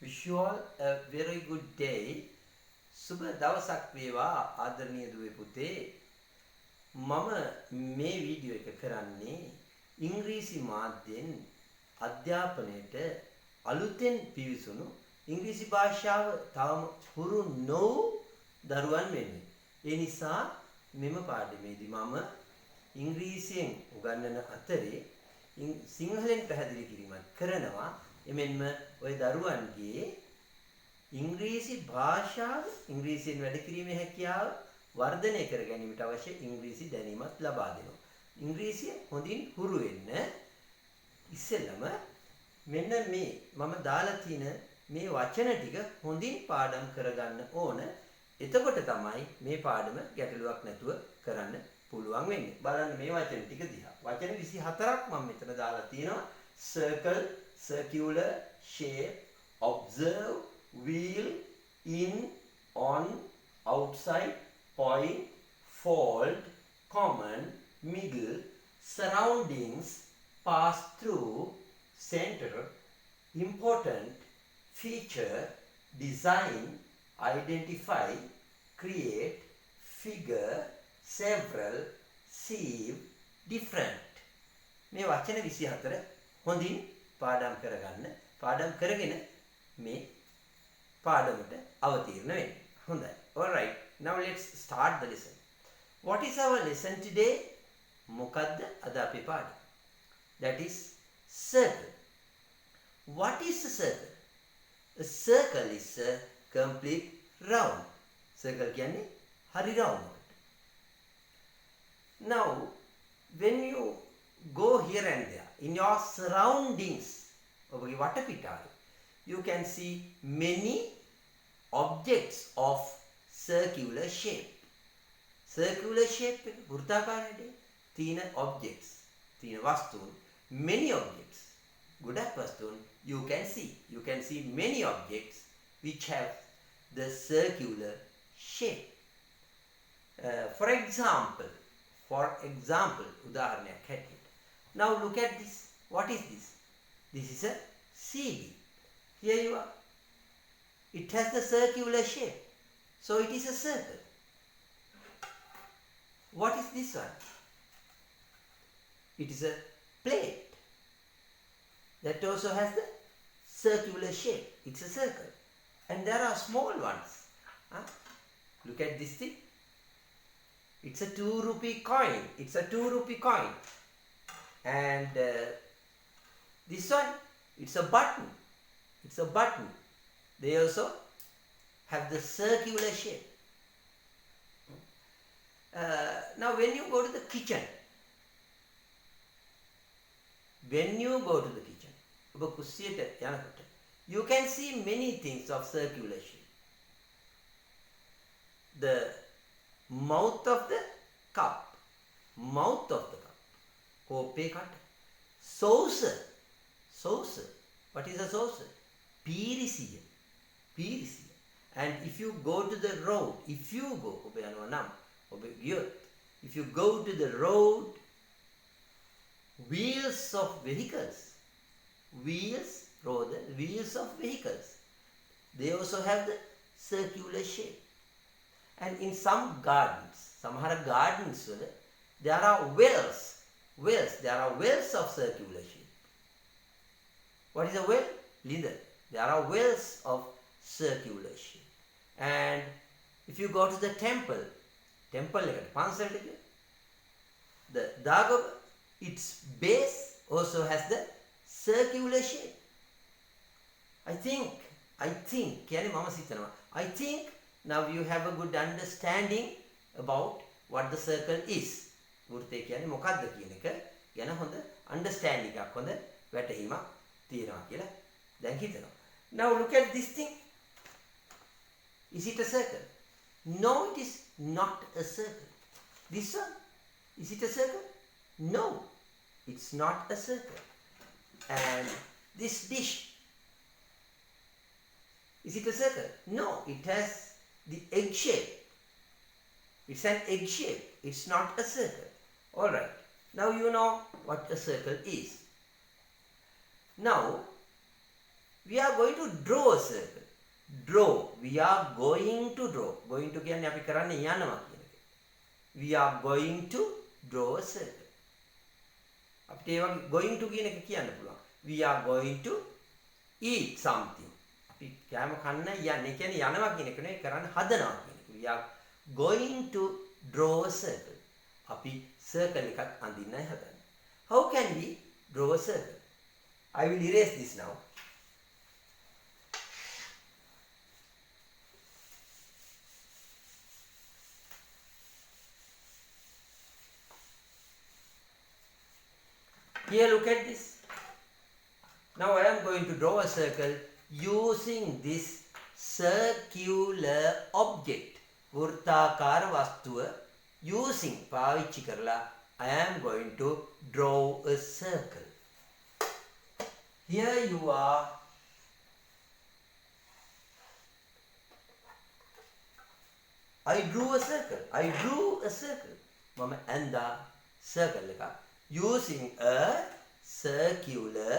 Wish you all a very good day. සුබ දවසක් වේවා ආදරණීය දුවේ පුතේ. මම මේ වීඩියෝ එක කරන්නේ ඉංග්‍රීසි මාධ්‍යයෙන් අධ්‍යාපනයට අලුතෙන් පිවිසුණු ඉංග්‍රීසි භාෂාව තවම හුරු නොවු දරුවන් වෙනුවෙන්. ඒ නිසා මෙම පාඩමේදී මම ඉංග්‍රීසියෙන් උගන්වන අතරේ සිංහලෙන් පැහැදිලි කිරීමක් කරනවා. එමෙන්ම ඔය දරුවන්ගේ ඉංග්‍රීසි භාෂාව ඉංග්‍රීසියෙන් වැඩ කිරීමේ හැකියාව වර්ධනය කර ගැනීමට අවශ්‍ය ඉංග්‍රීසි දැනීමක් ලබා දෙනවා. ඉංග්‍රීසිය හොඳින් හුරු වෙන්න ඉස්සෙල්ලම මෙන්න මේ මම දාලා තියෙන මේ වචන ටික හොඳින් පාඩම් කරගන්න ඕන. එතකොට තමයි මේ පාඩම ගැටලුවක් නැතුව කරන්න පුළුවන් වෙන්නේ. බලන්න මේ වචන ටික දිහා. වචන 24ක් මම මෙතන දාලා තියෙනවා. circle, circular, shape, observe, wheel, in, on, outside, point, fold, common, middle, surroundings, pass through, center, important, feature, design, identify, create, figure, several, sieve, different. මේ වචන 24 හොඳින් පාඩම් කරගන්න. පාඩම් කරගෙන මේ පාඩමට අවතීර්ණ වෙන්න. හොඳයි. All right. Now let's start the lesson. What is our lesson today? මොකද්ද අද අපේ පාඩම? That is circle. What is a circle? A circle is a complete round. Circle කියන්නේ හරි round. Now when you go here and there in your surroundings, ඔබගේ වටපිටාවේ, you can see many objects of circular shape. Circular shape එක වෘත්තාකාරයේ තියෙන objects, තියෙන වස්තුන්, many objects, ගොඩක් වස්තුන් you can see. You can see many objects which have the circular shape. For example, උදාහරණයක් හැටියට. Now look at this. What is this? This is a CD. Here you are. It has the circular shape. So it is a circle. What is this one? It is a plate. That also has the circular shape. It's a circle. And there are small ones. Look at this thing. It's a 2 rupee coin. It's a 2 rupee coin. And this one, it's a button. It's a button. They also have the circular shape. Now when you go to the kitchen, ඔබ කුස්සියට යනකොට, you can see many things of circular shape. The mouth of the cup. කෝප්පේ කට. Saucer. What is a saucer? පීරිසිය. And if you go to the road, ඔබ යනවා නම්, ඔබ ගියොත්, if you go to the road, wheels of vehicles, they also have the circular shape. And in some gardens, සමහර gardens වල, there are wells. There are wells of circular shape. What is a well? ළිඳ. There are wells of circular shape. And if you go to the temple එකට, පන්සලට, the Dagova, its base also has the circular shape. I think කියන්නේ මම සිතනවා. I think now you have a good understanding about what the circle is. වෘත්තය කියන්නේ මොකක්ද කියන එක ගැන හොඳ understanding එකක්, හොඳ වැටහීමක් තියෙනවා කියලා දැන් හිතනවා. Now look at this thing. Is it a circle? No, it is not a circle. This one, is it a circle? No, it's not a circle. And this dish, is it a circle? No, it has the egg shape. It's an egg shape. It's not a circle. All right. Now you know what a circle is. Now We are going to draw a circle. Draw. We are going to draw. Going to කියන්නේ අපි කරන්නේ යනවා කියන එක. We are going to draw a circle. අපිට ඒ වගේ going to කියන එක කියන්න පුළුවන්. We are going to eat something. අපි කෑම කන්න යන්නේ. ඒ කියන්නේ යනවා කියන එක නෙවෙයි කරන්න හදනවා කියන එක. We are going to draw a circle. අපි circle එකක් අඳින්නයි හදන්නේ. How can we draw a circle? I will erase this now. Here, look at this. Now I am going to draw a circle using this circular object. වෘත්තාකාර වස්තුව using පාවිච්චි කරලා I am going to draw a circle. Here you are. I drew a circle. I drew a circle. මම ඇඳා circle එකක් using a circular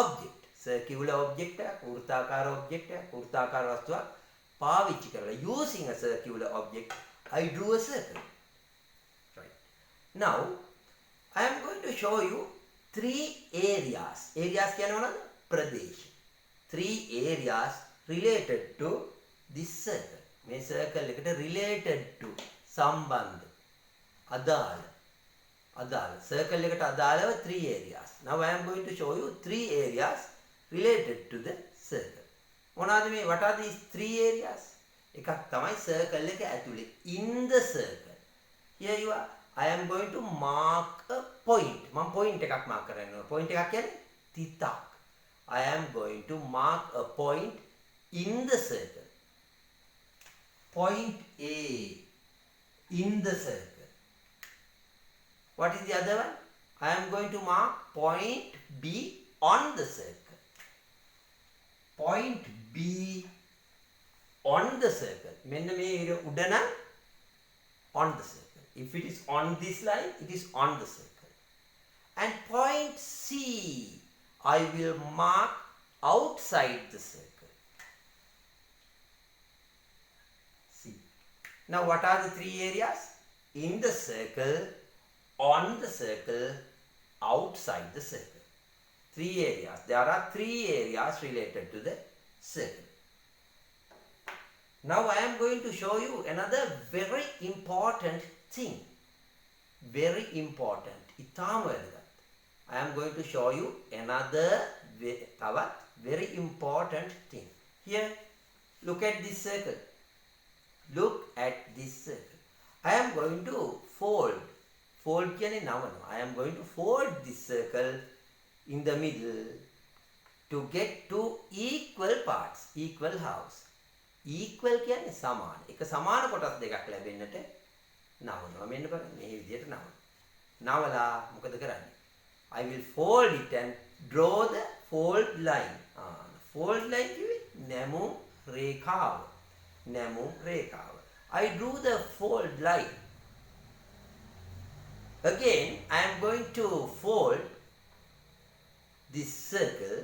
object. Circular object එකක් වෘත්තාකාර object එකක් වෘත්තාකාර වස්තුවක් පාවිච්චි කරලා using a circular object I drew a circle. Right. Now I am going to show you 3 areas. Areas කියන්නේ මොනවද? ප්‍රදේශ. 3 areas related to this circle. මේ circle එකට related to සම්බන්ධ අදාළ circle එකට අදාළව 3 areas. Now I am going to show you 3 areas related to the circle. මොනවාද මේ? What are these 3 areas? එකක් තමයි circle එක ඇතුලේ in the circle. Here you are. I am going to mark a point. මම point එකක් mark කරනවා. Point එකක් කියන්නේ තිතක්. I am going to mark a point in the circle. Point A in the circle. What is the other one? I am going to mark point B on the circle. Point B on the circle. මෙන්න මේ උඩ නම් on the circle. If it is on this line, it is on the circle. And point C, I will mark outside the circle. See. Now what are the 3 areas? In the circle, on the circle, outside the circle. 3 areas. There are 3 areas related to the circle. Now I am going to show you another very important thing. Very important. ඉතාම වැදගත්. I am going to show you another very important thing. Here, look at this circle. Look at this circle. I am going to fold. Fold කියන්නේ නවනවා. I am going to fold this circle in the middle to get 2 equal parts, equal halves. Equal කියන්නේ සමාන. එක සමාන කොටස් දෙකක් ලැබෙන්නට නවනවා. මෙන්න බලන්න මේ විදිහට නවනවා. නවලා මොකද කරන්නේ? I will fold it and draw the fold line. Fold line කිව්වේ නැමුම් රේඛාව. නැමුම් රේඛාව. I drew the fold line. Again, I am going to fold this circle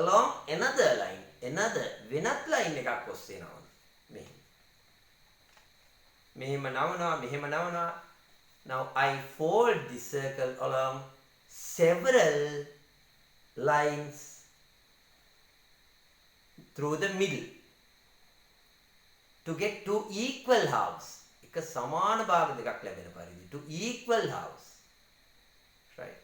along another line. Another වෙනත් line එකක් ඔස්සේ නවනවා. මෙහෙම නවනවා, මෙහෙම නවනවා. Now I fold this circle along several lines through the middle to get 2 equal halves. එක සමාන භාග දෙකක් ලැබෙන පරිදි 2 equal halves. Right.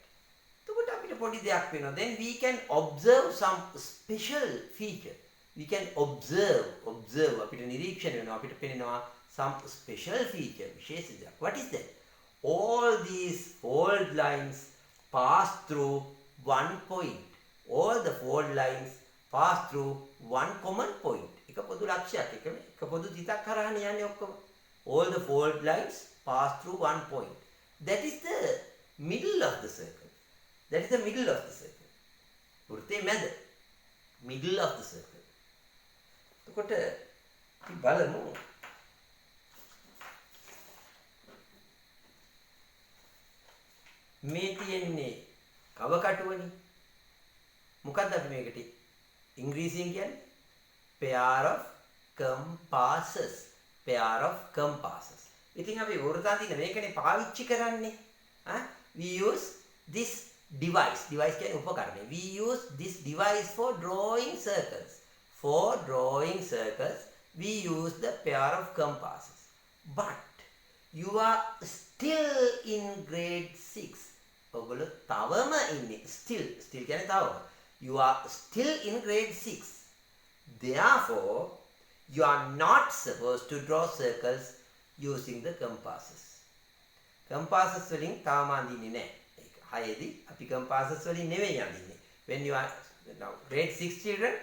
එතකොට අපිට පොඩි දෙයක් වෙනවා. Then we can observe some special feature. We can observe අපිට නිරීක්ෂණය වෙනවා. අපිට පේනවා some special feature. විශේෂ දෙයක්. What is that? All these fold lines pass through one point. All the fold lines pass through one common point. එක පොදු ලක්ෂයක් එක පොදු තිතක් හරහානේ යන්නේ ඔක්කොම. All the fold lines pass through one point. That is the middle of the circle. That is the middle of the circle. වෘත්තයේ මැද. Middle of the circle. එතකොට අපි බලමු මේ තියෙන්නේ කව කටුවනේ. මොකද්ද අපි මේකට increasing කියන්නේ pair of compasses. Pair of compasses. ඉතින් අපි වෘත්තාදීන මේකනේ පාවිච්චි කරන්නේ. We use this device. Device කියන්නේ උපකරණය. We use this device for drawing circles. For drawing circles, we use the pair of compasses. But you are still in grade 6. ඔගොල්ලෝ තවම ඉන්නේ. Still කියන්නේ තවම. You are still in grade 6. Therefore, you are not supposed to draw circles using the compasses. Compasses වලින් තාම අඳින්නේ නැහැ. ඒක 6 දී අපි compasses වලින් නෙවෙයි අඳින්නේ. When you are now grade 6 children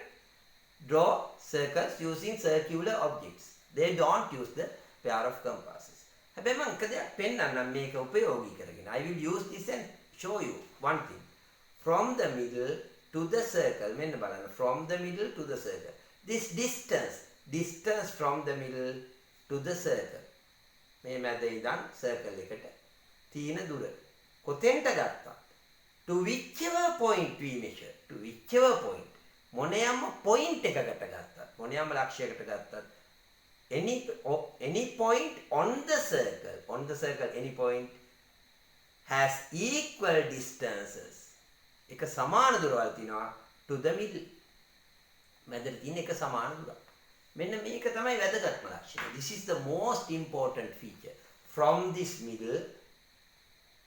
draw circles using circular objects. They don't use the pair of compasses. හැබැයි මම කදයක් පෙන්නන්නම් මේක උපයෝගී කරගෙන. I will use this and show you one thing. From the middle to the circle. මෙන්න බලන්න. From the middle to the circle. This distance from the middle to the circle. මේ මැද ඉඳන් circle එකට තියෙන දුර. කොතෙන්ට ගත්තත් to whichever point we measure. To whichever point. මොනෑම point එකකට ගත්තත් මොනෑම ලක්ෂයකට ගත්තත් any point on the circle any point has equal distances. එක සමාන දුරවල් තියෙනවා to the middle. මැදට තියෙන එක සමාන දුරක්. මෙන්න මේක තමයි වැදගත්ම ලක්ෂණය. This is the most important feature. From this middle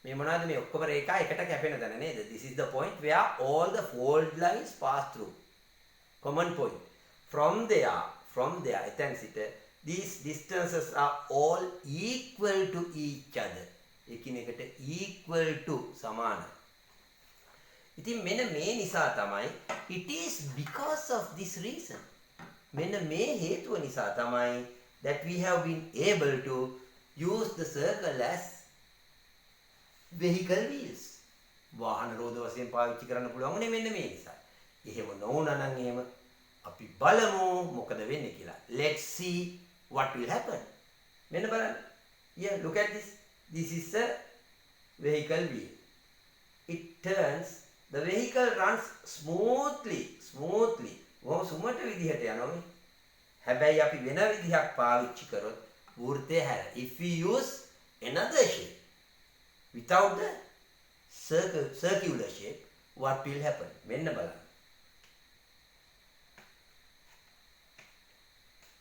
මේ මොනවාද මේ ඔක්කොම රේඛා එකට කැපෙන තැන නේද? This is the point where all the fault lines pass through. Common point. From there එතෙන් සිට these distances are all equal to each other. එකිනෙකට equal to සමානයි. ඉතින් මෙන්න මේ නිසා තමයි it is because of this reason. මෙන්න මේ හේතුව නිසා තමයි that we have been able to use the circle as vehicle wheels. වාහන රෝද වශයෙන් පාවිච්චි කරන්න පුළුවන් උනේ මෙන්න මේ නිසා. එහෙම නොවුනා නම් එහෙම අපි බලමු මොකද වෙන්නේ කියලා. Let's see what will happen. මෙන්න බලන්න. Yeah, look at this. This is a vehicle wheel. It turns. The vehicle runs smoothly. බොහොම සුමට විදිහට යනවා මේ. හැබැයි අපි වෙන විදිහක් පාවිච්චි කරොත් වෘත්තය හැර. If we use another shape without the circular shape, what will happen? මෙන්න බලන්න.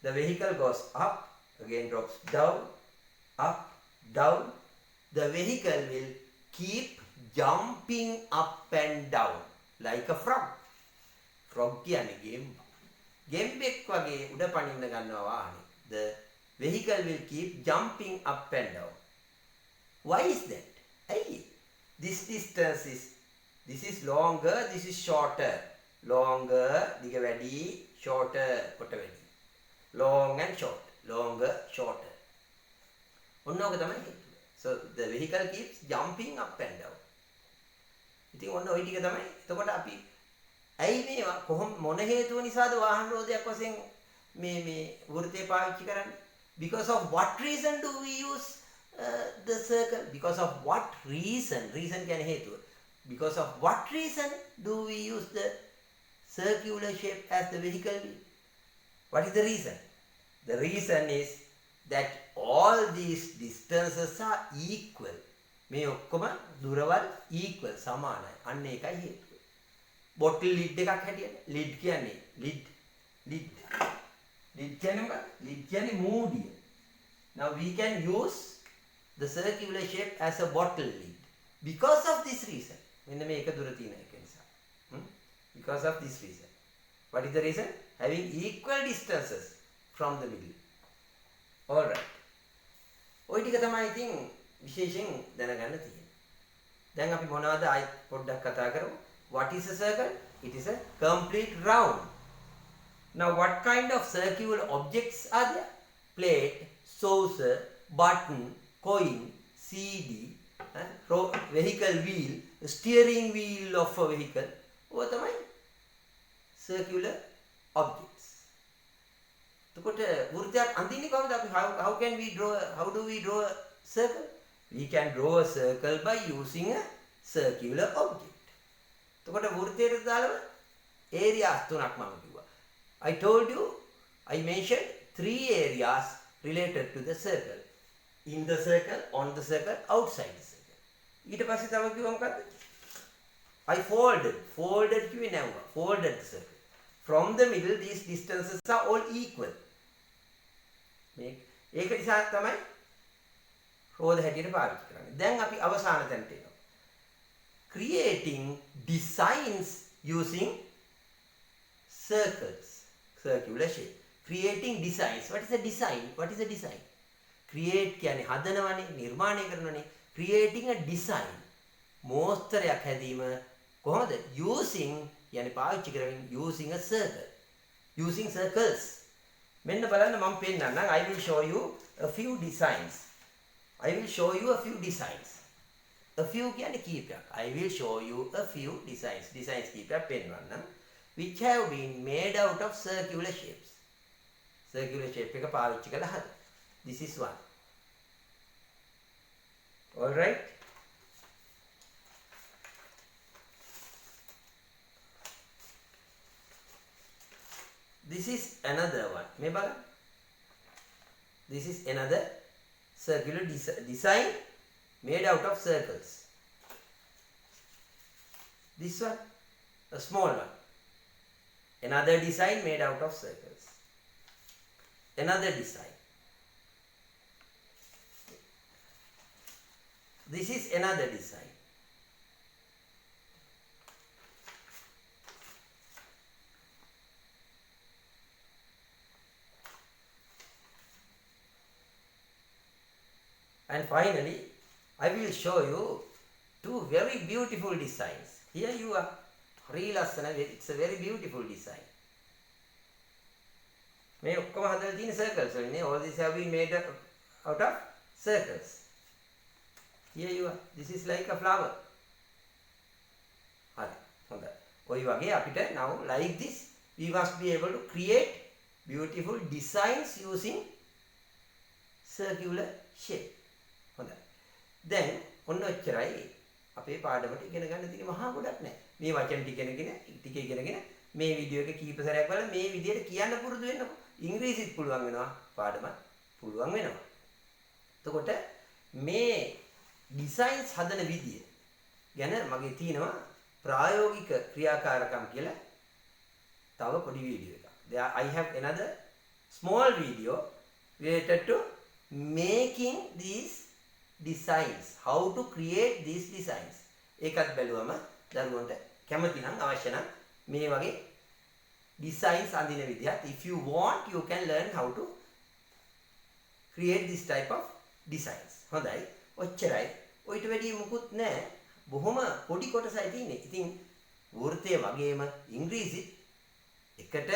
The vehicle goes up, again drops down, up, down. The vehicle will keep jumping up and down like a frog. Frog කියන්නේ ගෙම්බෙක් වගේ උඩ පනින්න ගන්නවා වාහනේ. The vehicle will keep jumping up and down. Why is that? Hey, this distance is longer, this is shorter. Longer දිග වැඩි, shorter කොට වැඩි. Long and short. Longer, shorter. ඔන්න ඔක තමයි හේතුව. So the vehicle keeps jumping up and down. ඉතින් ඔන්න ওই ටික තමයි. එතකොට අපි ඇයි මේ කොහොම මොන හේතුව නිසාද වාහන රෝදයක් වශයෙන් මේ වෘත්තය පාවිච්චි කරන්නේ? Because of what reason do we use the circle? Because of what reason? Reason කියන්නේ හේතුව. Because of what reason do we use the circular shape as the vehicle wheel? What is the reason? The reason is that all these distances are equal. මේ ඔක්කොම දුරවල් equal සමානයි. අන්න ඒකයි හේතුව. bottle lid එකක් හැටියට lid කියන්නේ lid කියන්නේ මොකක්ද? lid කියන්නේ මූඩිය. Now we can use the circular shape as a bottle lid because of this reason. මෙන්න මේක දුර තියෙන එක නිසා. Because of this reason. What is the reason? Having equal distances from the middle. All right. ඔය ටික තමයි ඉතින් විශේෂයෙන් දැනගන්න තියෙන්නේ. දැන් අපි මොනවද ආයි පොඩ්ඩක් කතා කරමු. What is a circle? It is a complete round. Now what kind of circular objects are there? Plate, saucer, button, coin, CD, vehicle wheel, steering wheel of a vehicle. What am I? Circular objects. එතකොට වෘත්තයක් අඳින්නේ කොහොමද අපි? How do we draw a circle? We can draw a circle by using a circular object. එතකොට වෘත්තයට දාලා areas තුනක් මම කිව්වා. I told you, I mentioned 3 areas related to the circle. In the circle, on the circle, outside the circle. ඊට පස්සේ තව කිව්වා මොකද්ද? I folded කිව්වේ නැවුවා. Folded the circle. From the middle, these distances are all equal. ඒක නිසා තමයි රෝධ හැටියට පාවිච්චි කරන්නේ. දැන් අපි අවසාන තැනට එනවා. Creating designs using circles, circular shape. Creating designs. What is a design? What is a design? Create කියන්නේ හදනවනේ, නිර්මාණය කරනවනේ. Creating a design. මෝස්තරයක් හැදීම කොහොමද? Using කියන්නේ පාවිච්චි කරමින් using a circle. Using circles. මෙන්න බලන්න මම පෙන්නන්නම්. I will show you a few designs. I will show you a few designs. A few කියන්නේ කීපයක්. I will show you a few designs. Designs කීපයක් පෙන්වන්නම්. Which have been made out of circular shapes. Circular shape එක පාවිච්චි කරලා හද. This is one. All right. This is another one. මේ බලන්න. This is another circular design made out of circles. This one, a small one. Another design made out of circles. Another design. This is another design. And finally, I will show you two very beautiful designs. Here you are. It's a very beautiful design. මේ ඔක්කොම හදලා තියෙන circles වලින් නේ. All these have been made out of circles. Here you are. This is like a flower. හරි. හොඳයි. ඔය වගේ අපිට now like this we must be able to create beautiful designs using circular shape. හොඳයි. දැන් ඔන්න ඔච්චරයි අපේ පාඩමට ඉගෙන ගන්න තියෙන මහා ගොඩක් නෑ. මේ වචන ටික ඉගෙනගෙන මේ වීඩියෝ එක කීප සැරයක් බලලා මේ විදිහට කියන්න පුරුදු වෙන්නකො. ඉංග්‍රීසිත් පුළුවන් වෙනවා, පාඩමත් පුළුවන් වෙනවා. එතකොට මේ ඩිසයින්ස් හදන විදිය ගැන මගේ තියෙනවා ප්‍රායෝගික ක්‍රියාකාරකම් කියලා තව පොඩි වීඩියෝ එකක්. There I have another small video related to making these designs, how to create these designs. ඒකත් බැලුවම දරුවන්ට කැමති නම් අවශ්‍ය නම් මේ වගේ designs අඳින විදිහත් if you want you can learn how to create this type of designs. හොඳයි. ඔච්චරයි. ඔයිට වැඩි මුකුත් නැහැ. බොහොම පොඩි කොටසයි තියෙන්නේ. ඉතින් වෘත්තය වගේම ඉංග්‍රීසිත් එකට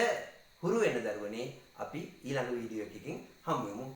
හුරු වෙන දරුවනේ අපි ඊළඟ වීඩියෝ එකකින් හමු වෙමු.